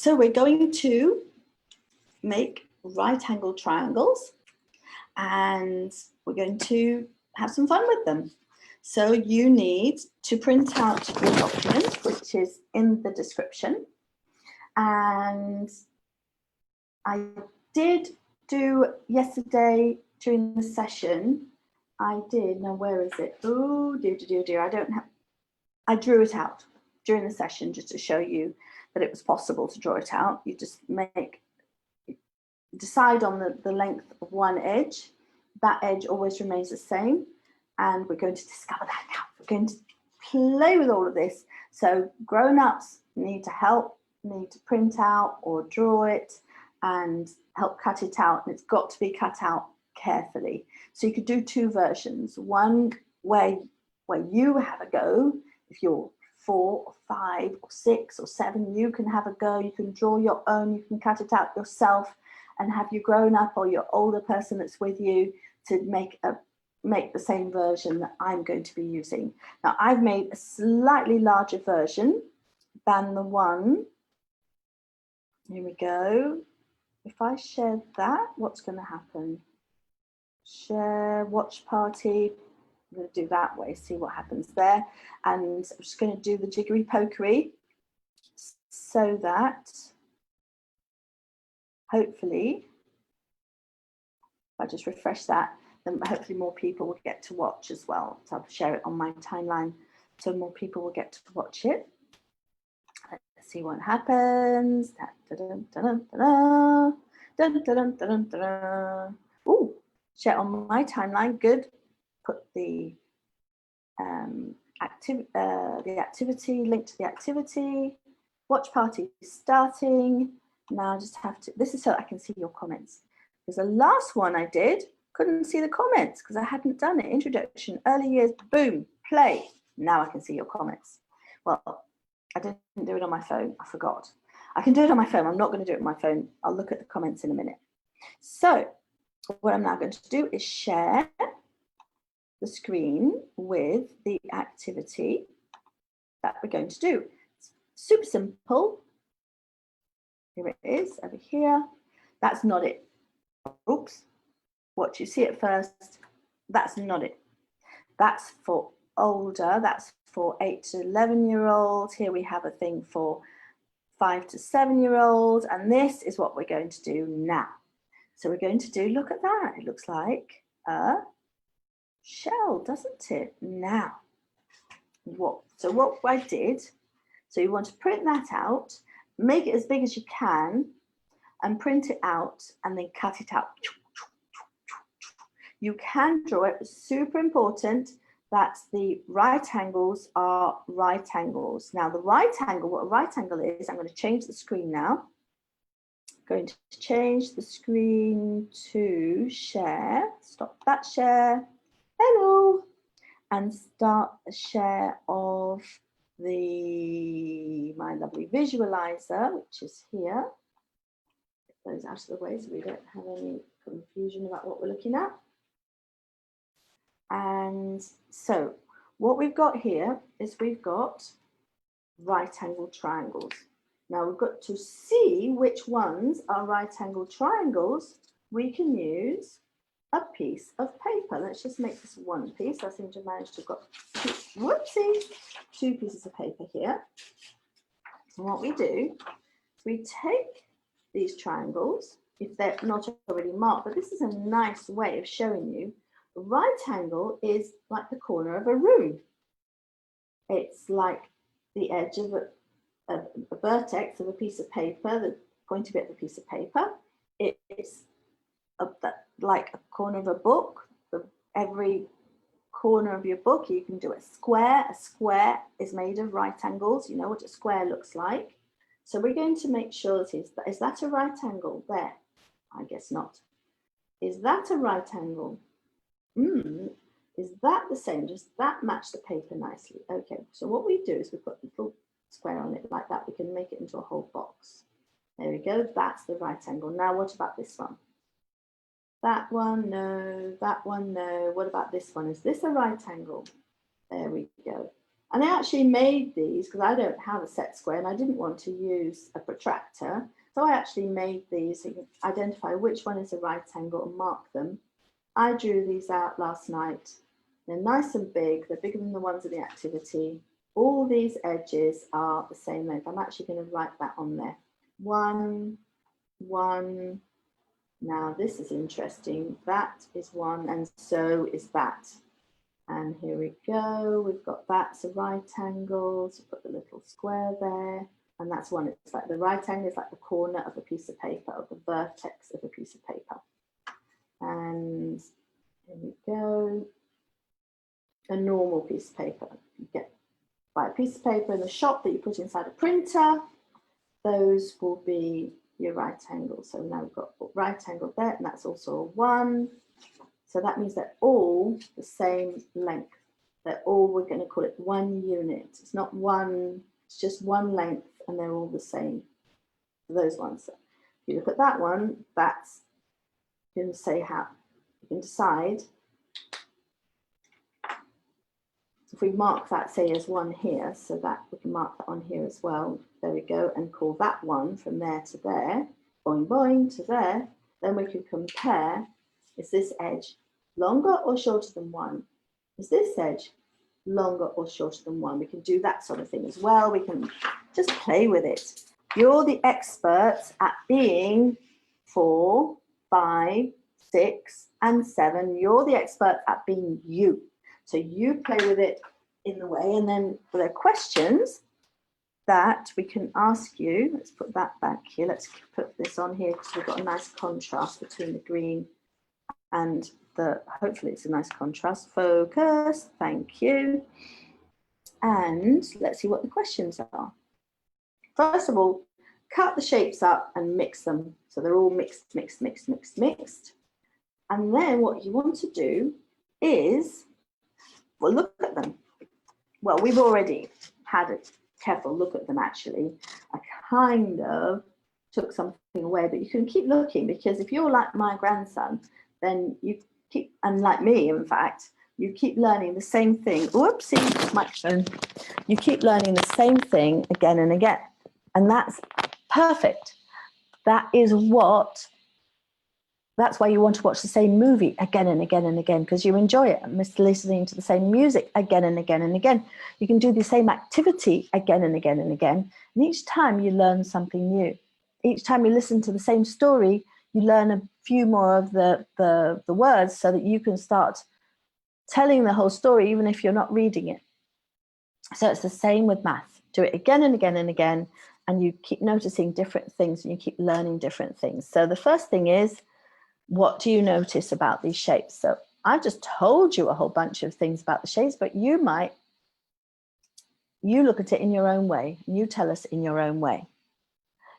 So we're going to make right angle triangles and we're going to have some fun with them. So you need to print out your document, which is in the description. And I did do yesterday during the session, now where is it? Oh, dear, I drew it out during the session just to show you that it was possible to draw it out. You just decide on the length of one edge. That edge always remains the same. And we're going to discover that now. We're going to play with all of this. So grown-ups need to help, need to print out or draw it and help cut it out. And it's got to be cut out carefully. So you could do two versions. One where you have a go. If you're 4 or 5 or 6 or 7, you can have a go. You can draw your own. You can cut it out yourself and have your grown-up or your older person that's with you to make the same version that I'm going to be using. Now I've made a slightly larger version than the one. Here we go. If I share that, what's going to happen? Share, watch party. I'm going to do that way, see what happens there. And I'm just going to do the jiggery pokery so that hopefully, if I just refresh that, then hopefully more people will get to watch as well. So I'll share it on my timeline so more people will get to watch it. Let's see what happens. Ooh, share on my timeline. Good. Put the activity, link to the activity. Watch party starting. Now I just have to, this is so I can see your comments. Because the last one I did, couldn't see the comments because I hadn't done it. Introduction, early years, boom, play. Now I can see your comments. Well, I didn't do it on my phone. I forgot. I can do it on my phone. I'm not going to do it on my phone. I'll look at the comments in a minute. So what I'm now going to do is share the screen with the activity that we're going to do. It's super simple. Here it is over here. That's not it. Oops. What you see at first, that's not it. That's for older, that's for 8 to 11-year-olds. Here we have a thing for 5 to 7-year-olds, and this is what we're going to do now. So we're going to do, look at that, it looks like a shell, doesn't it? Now, what I did, so you want to print that out, make it as big as you can, and print it out, and then cut it out. You can draw it, it's super important that the right angles are right angles. Now the right angle, what a right angle is, I'm going to change the screen now. I'm going to change the screen to share, stop that share, hello, and start a share of my lovely visualizer, which is here. Get those out of the way so we don't have any confusion about what we're looking at. And so what we've got here is we've got right angle triangles. Now we've got to see which ones are right angle triangles. We can use a piece of paper. Let's just make this one piece. I seem to have managed to have got two pieces of paper here. And what we do is we take these triangles, if they're not already marked, but this is a nice way of showing you. A right angle is like the corner of a room. It's like the edge of a vertex of a piece of paper, the pointy bit of a piece of paper. It's like a corner of a book. Every corner of your book, you can do a square. A square is made of right angles. You know what a square looks like. So we're going to make sure that is that a right angle? There, I guess not. Is that a right angle? Is that the same? Does that match the paper nicely? Okay, so what we do is we put a little square on it like that. We can make it into a whole box. There we go, that's the right angle. Now what about this one? That one, no. That one, no. What about this one? Is this a right angle? There we go. And I actually made these because I don't have a set square and I didn't want to use a protractor. So I actually made these so you can identify which one is a right angle and mark them. I drew these out last night. They're nice and big. They're bigger than the ones in the activity. All these edges are the same length. I'm actually going to write that on there. 1, 1. Now this is interesting. That is 1 and so is that. And here we go. We've got that's a right angle. So put the little square there. And that's 1. It's like the right angle is like the corner of a piece of paper, or the vertex of a piece of paper. And here we go. A normal piece of paper. You get buy a piece of paper in the shop that you put inside a printer. Those will be your right angle. So now we've got right angle there, and that's also a 1. So that means they're all the same length. They're all, we're going to call it 1 unit. It's not one, it's just 1 length, and they're all the same. Those ones. So if you look at that one, that's, you can say how, you can decide. If we mark that, say, as 1 here, so that we can mark that on here as well. There we go, and call that one from there to there, boing, boing, to there. Then we can compare, is this edge longer or shorter than 1? Is this edge longer or shorter than 1? We can do that sort of thing as well. We can just play with it. You're the experts at being 4, 5, 6, and 7. You're the expert at being you. So you play with it in the way, and then there are questions that we can ask you. Let's put that back here. Let's put this on here because we've got a nice contrast between the green and the, hopefully it's a nice contrast. Focus, thank you. And let's see what the questions are. First of all, cut the shapes up and mix them. So they're all mixed, mixed, mixed, mixed, mixed. And then what you want to do is, well, look at them. Well, we've already had a careful look at them, actually. I kind of took something away, but you can keep looking, because if you're like my grandson, then you keep, and like me, in fact, you keep learning the same thing. Whoopsie, microphone. You keep learning the same thing again and again. And that's perfect. That is what, that's why you want to watch the same movie again and again and again, because you enjoy it. And listening to the same music again and again and again. You can do the same activity again and again and again. And each time you learn something new. Each time you listen to the same story, you learn a few more of the words so that you can start telling the whole story, even if you're not reading it. So it's the same with math. Do it again and again and again, and you keep noticing different things and you keep learning different things. So the first thing is, what do you notice about these shapes? So I've just told you a whole bunch of things about the shapes, but you look at it in your own way, and you tell us in your own way.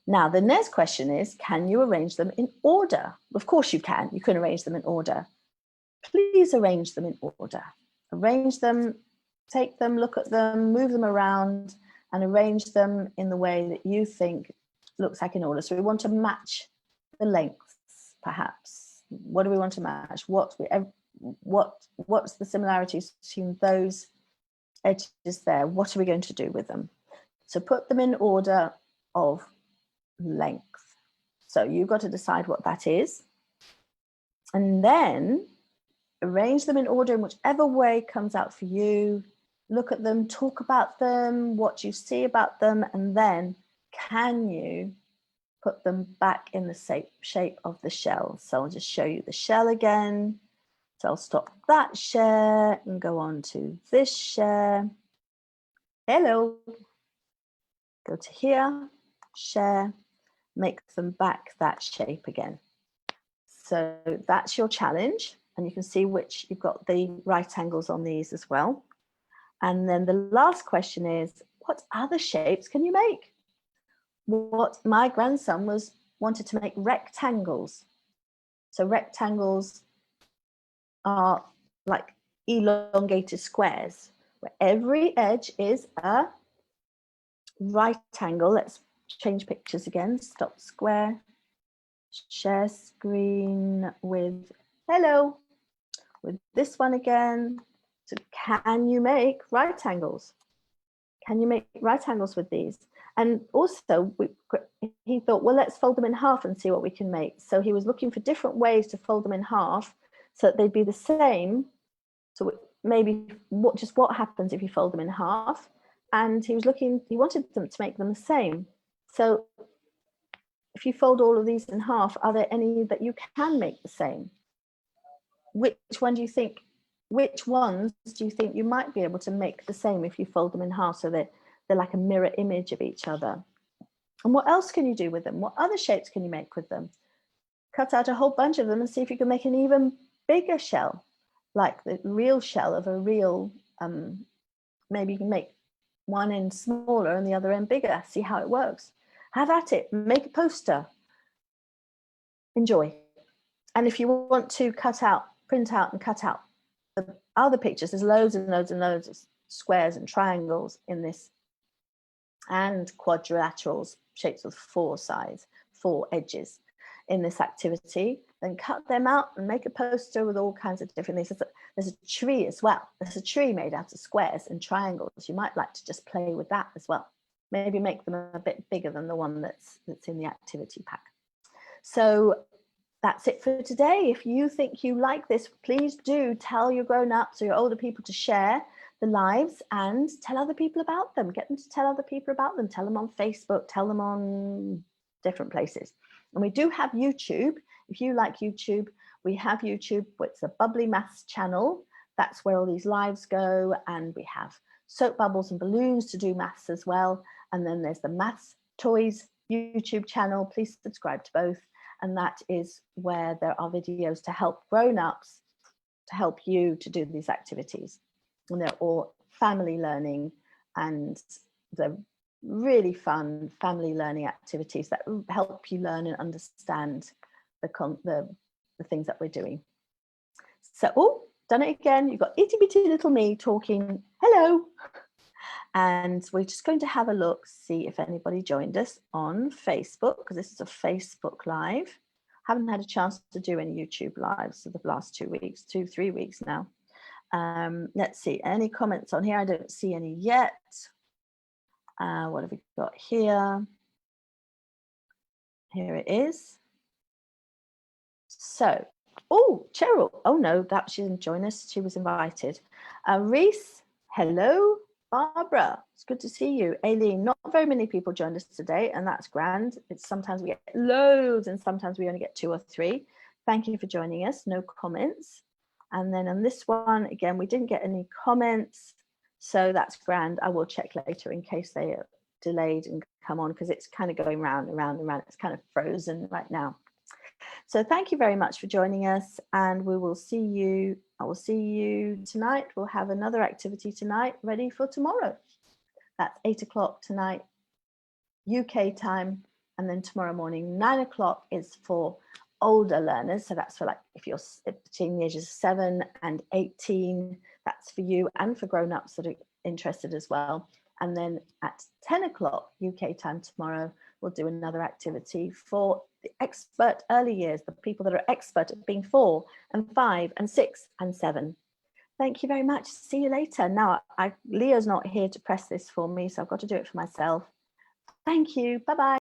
Now, the next question is, can you arrange them in order? Of course you can. You can arrange them in order. Please arrange them in order. Arrange them, take them, look at them, move them around, and arrange them in the way that you think looks like in order. So we want to match the lengths, perhaps. What do we want to match? What's the similarities between those edges there? What are we going to do with them? So put them in order of length. So you've got to decide what that is. And then arrange them in order in whichever way comes out for you. Look at them, talk about them, what you see about them, and then can you put them back in the shape of the shell? So I'll just show you the shell again. So I'll stop that share and go on to this share. Hello. Go to here, share, make them back that shape again. So that's your challenge. And you can see which you've got the right angles on these as well. And then the last question is, what other shapes can you make? What my grandson wanted to make rectangles. So rectangles are like elongated squares where every edge is a right angle. Let's change pictures again. Stop square. Share screen with, hello, with this one again. So can you make right angles? Can you make right angles with these? And also he thought, well, let's fold them in half and see what we can make. So he was looking for different ways to fold them in half so that they'd be the same. So maybe what happens if you fold them in half? And he wanted them to make them the same. So if you fold all of these in half, are there any that you can make the same? Which ones do you think you might be able to make the same if you fold them in half so they're like a mirror image of each other? And what else can you do with them? What other shapes can you make with them? Cut out a whole bunch of them and see if you can make an even bigger shell, like the real shell of a real, maybe you can make one end smaller and the other end bigger, see how it works. Have at it, make a poster, enjoy. And if you want to print out and cut out the other pictures, there's loads and loads and loads of squares and triangles in this, and quadrilaterals, shapes with 4 sides, 4 edges in this activity. Then cut them out and make a poster with all kinds of different things. There's a tree as well. There's a tree made out of squares and triangles. You might like to just play with that as well. Maybe make them a bit bigger than the one that's in the activity pack. So that's it for today. If you think you like this, please do tell your grown-ups or your older people to share the lives and tell other people about them. Get them to tell other people about them. Tell them on Facebook, tell them on different places. And we do have YouTube. If you like YouTube, we have YouTube. It's a Bubbly Maths channel. That's where all these lives go. And we have soap bubbles and balloons to do maths as well. And then there's the Maths Toys YouTube channel. Please subscribe to both. And that is where there are videos to help grown-ups, to help you to do these activities. And they're all family learning, and they're really fun family learning activities that help you learn and understand the things that we're doing. So, oh, done it again. You've got itty bitty little me talking hello. And we're just going to have a look, see if anybody joined us on Facebook, because this is a Facebook Live. Haven't had a chance to do any YouTube Lives for the last 3 weeks now. Let's see, any comments on here? I don't see any yet. What have we got here? Here it is. So, oh, Cheryl. Oh no, that she didn't join us. She was invited. Reese, hello. Barbara, it's good to see you. Aileen, not very many people joined us today, and that's grand. It's sometimes we get loads and sometimes we only get 2 or 3. Thank you for joining us. No comments. And then on this one, again, we didn't get any comments, so that's grand. I will check later in case they are delayed and come on, because it's kind of going round and round and round. It's kind of frozen right now. So thank you very much for joining us, and we will see you. I will see you tonight. We'll have another activity tonight ready for tomorrow. That's 8 o'clock tonight, UK time, and then tomorrow morning, 9 o'clock is for older learners. So that's for, like, if you're between the ages of 7 and 18, that's for you, and for grown-ups that are interested as well. And then at 10 o'clock UK time tomorrow, we'll do another activity for the expert early years, the people that are expert at being 4 and 5 and 6 and 7. Thank you very much. See you later. Now, Leo's not here to press this for me, so I've got to do it for myself. Thank you. Bye-bye.